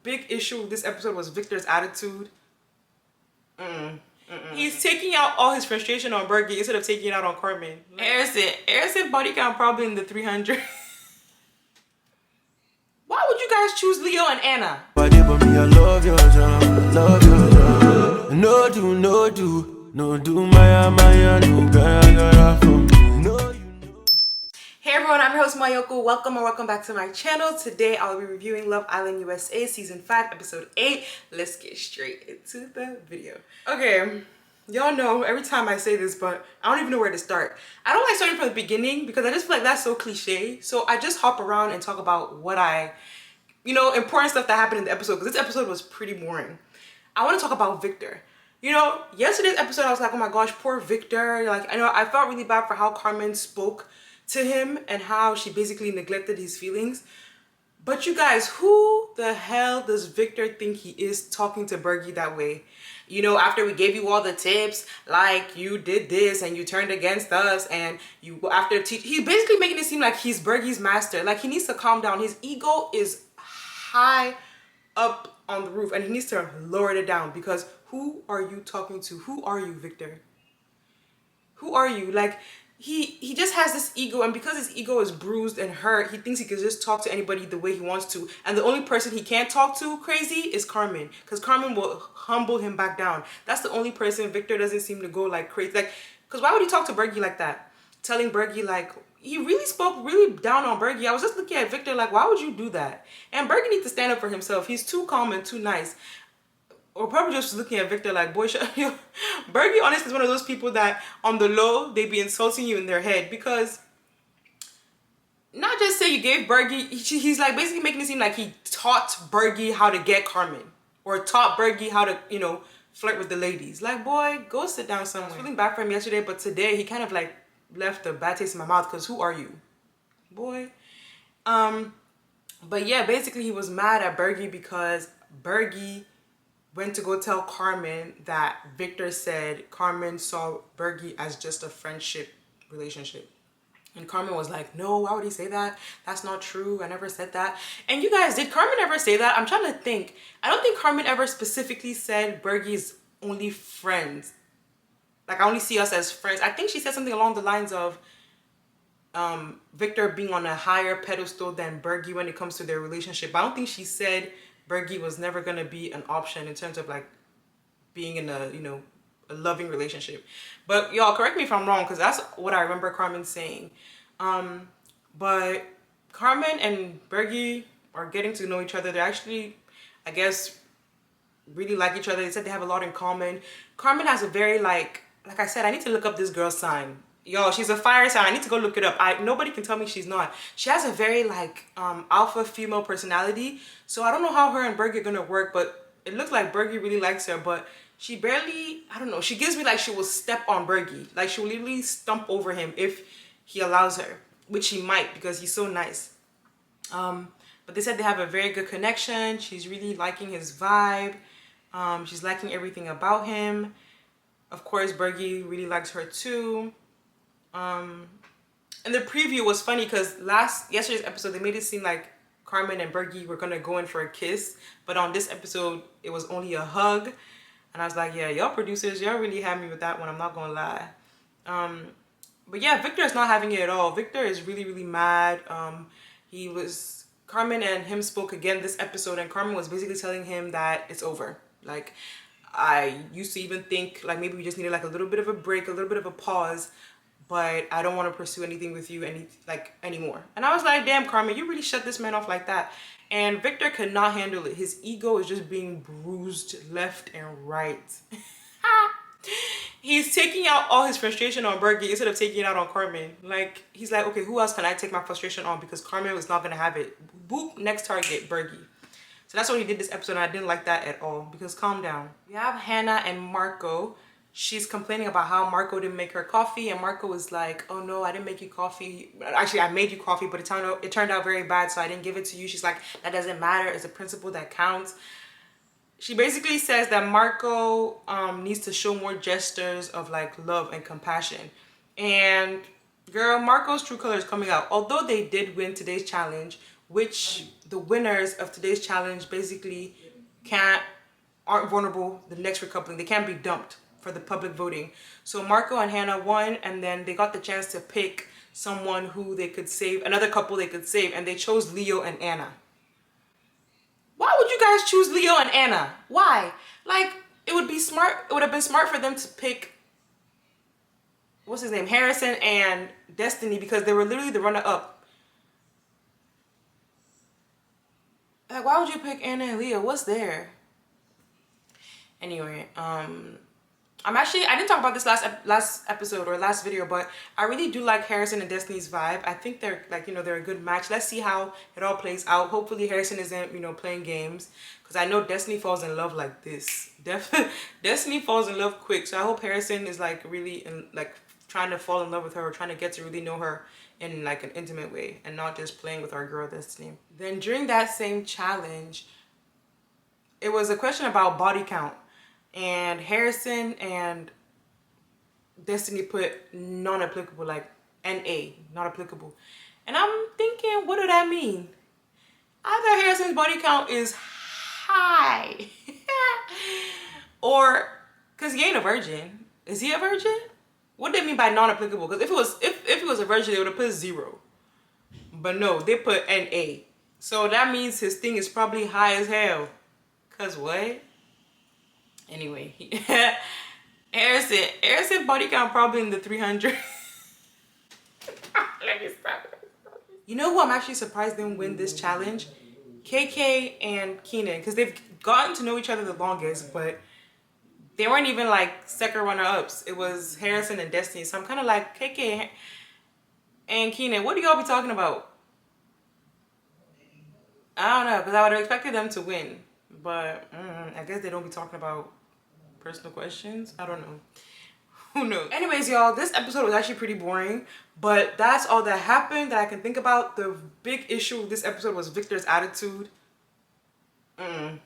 Big issue with this episode was Victor's attitude. He's taking out all his frustration on Bergie instead of taking it out on Carmen. Harrison body count probably in the 300. Why would you guys choose Leo and Anna? Hey everyone, I'm your host Mayoko. Welcome or welcome back to my channel. Today I'll be reviewing Love Island USA Season 5 Episode 8. Let's get straight into the video. Okay, y'all know every time I say this, but I don't even know where to start. I don't like starting from the beginning because I just feel like that's so cliche. So I just hop around and talk about what important stuff that happened in the episode, because this episode was pretty boring. I want to talk about Victor. Yesterday's episode I was like, oh my gosh, poor Victor. I felt really bad for how Carmen spoke to him and how she basically neglected his feelings. But you guys, who the hell does Victor think he is talking to Bergie that way? After we gave you all the tips, like you did this and you turned against us, and you he's basically making it seem like he's Bergie's master. Like, he needs to calm down. His ego is high up on the roof and he needs to lower it down, because who are you talking to? Who are you, Victor? Who are you? Like, he just has this ego, and because his ego is bruised and hurt, he thinks he can just talk to anybody the way he wants to. And the only person he can't talk to crazy is Carmen, because Carmen will humble him back down. That's the only person Victor doesn't seem to go like crazy. Like, because why would he talk to Bergie like that? Telling Bergie, like, he really spoke really down on Bergie. I was just looking at Victor like, why would you do that? And Bergie needs to stand up for himself. He's too calm and too nice. Or probably just looking at Victor like, boy, Bergie honestly is one of those people that on the low, they be insulting you in their head, because not just say you gave Bergie, he's like basically making it seem like he taught Bergie how to get Carmen, or taught Bergie how to, flirt with the ladies. Like, boy, go sit down somewhere. I was feeling bad for him yesterday, but today he kind of like left a bad taste in my mouth, because who are you, boy? But yeah, basically he was mad at Bergie because Bergie went to go tell Carmen that Victor said Carmen saw Bergie as just a friendship relationship. And Carmen was like, no, why would he say that? That's not true. I never said that. And you guys, did Carmen ever say that? I'm trying to think. I don't think Carmen ever specifically said Bergie's only friends. Like, I only see us as friends. I think she said something along the lines of Victor being on a higher pedestal than Bergie when it comes to their relationship. I don't think she said Bergie was never going to be an option in terms of like being in a loving relationship. But y'all, correct me if I'm wrong, because that's what I remember Carmen saying. But Carmen and Bergie are getting to know each other. They're actually, I guess, really like each other. They said they have a lot in common. Carmen has a very like I said, I need to look up this girl's sign. Yo, she's a fire sign. I need to go look it up. Nobody can tell me she's not. She has a very like alpha female personality. So I don't know how her and Bergie are gonna work, but it looks like Bergie really likes her, but she barely, I don't know. She gives me like she will step on Bergie. Like, she will literally stump over him if he allows her, which he might, because he's so nice. But they said they have a very good connection. She's really liking his vibe. She's liking everything about him. Of course, Bergie really likes her too. And the preview was funny because yesterday's episode, they made it seem like Carmen and Bergie were gonna go in for a kiss, but on this episode it was only a hug. And I was like, yeah, y'all producers, y'all really had me with that one, I'm not gonna lie. But yeah, Victor is not having it at all. Victor is really, really mad. Carmen and him spoke again this episode, and Carmen was basically telling him that it's over. Like, I used to even think like maybe we just needed like a little bit of a break, a little bit of a pause, but I don't want to pursue anything with you anymore. And I was like, damn, Carmen, you really shut this man off like that. And Victor could not handle it. His ego is just being bruised left and right. He's taking out all his frustration on Bergie instead of taking it out on Carmen. Like, he's like, okay, who else can I take my frustration on? Because Carmen was not going to have it. Boop, next target, Bergie. So that's what he did this episode, and I didn't like that at all, because calm down. We have Hannah and Marco. She's complaining about how Marco didn't make her coffee, and Marco was like, oh no, I didn't make you coffee. Actually, I made you coffee, but it turned out very bad, so I didn't give it to you. She's like, that doesn't matter. It's a principle that counts. She basically says that Marco needs to show more gestures of like love and compassion. And girl, Marco's true color is coming out. Although they did win today's challenge, which the winners of today's challenge basically aren't vulnerable the next recoupling. They can't be dumped for the public voting. So Marco and Hannah won, and then they got the chance to pick someone who they could save, another couple they could save, and they chose Leo and Anna. Why would you guys choose Leo and Anna? Why? Like, it would have been smart for them to pick, what's his name, Harrison and Destiny, because they were literally the runner-up. Like, why would you pick Anna and Leo? What's there? Anyway, I didn't talk about this last episode or last video, but I really do like Harrison and Destiny's vibe. I think they're like, you know, they're a good match. Let's see how it all plays out. Hopefully Harrison isn't, you know, playing games, because I know Destiny falls in love like this. Destiny falls in love quick. So I hope Harrison is like really trying to fall in love with her, or trying to get to really know her in like an intimate way, and not just playing with our girl Destiny. Then during that same challenge, it was a question about body count. And Harrison and Destiny put non-applicable, like NA, not applicable. And I'm thinking, what do that mean? Either Harrison's body count is high, or, because he ain't a virgin. Is he a virgin? What do they mean by non-applicable? Because if it was a virgin, they would have put 0. But no, they put NA. So that means his thing is probably high as hell. Cause what? Anyway, Harrison body count probably in the 300. Let me stop. You know who I'm actually surprised didn't win this challenge? KK and Keenan, because they've gotten to know each other the longest, but they weren't even like second runner-ups. It was Harrison and Destiny. So I'm kind of like, KK and Keenan, what do y'all be talking about? I don't know, because I would have expected them to win, but I guess they don't be talking about personal questions. I don't know. Who knows? Anyways, y'all, this episode was actually pretty boring, but that's all that happened that I can think about. The big issue with this episode was Victor's attitude. No,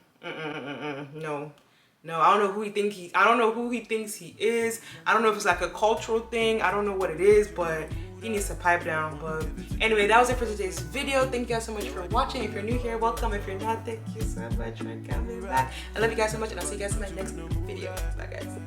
I don't know who he thinks he is. I don't know if it's like a cultural thing. I don't know what it is, but he needs to pipe down. But anyway, that was it for today's video. Thank you guys so much for watching. If you're new here, welcome. If you're not, thank you so much for coming back. I love you guys so much, and I'll see you guys in my next video. Bye, guys.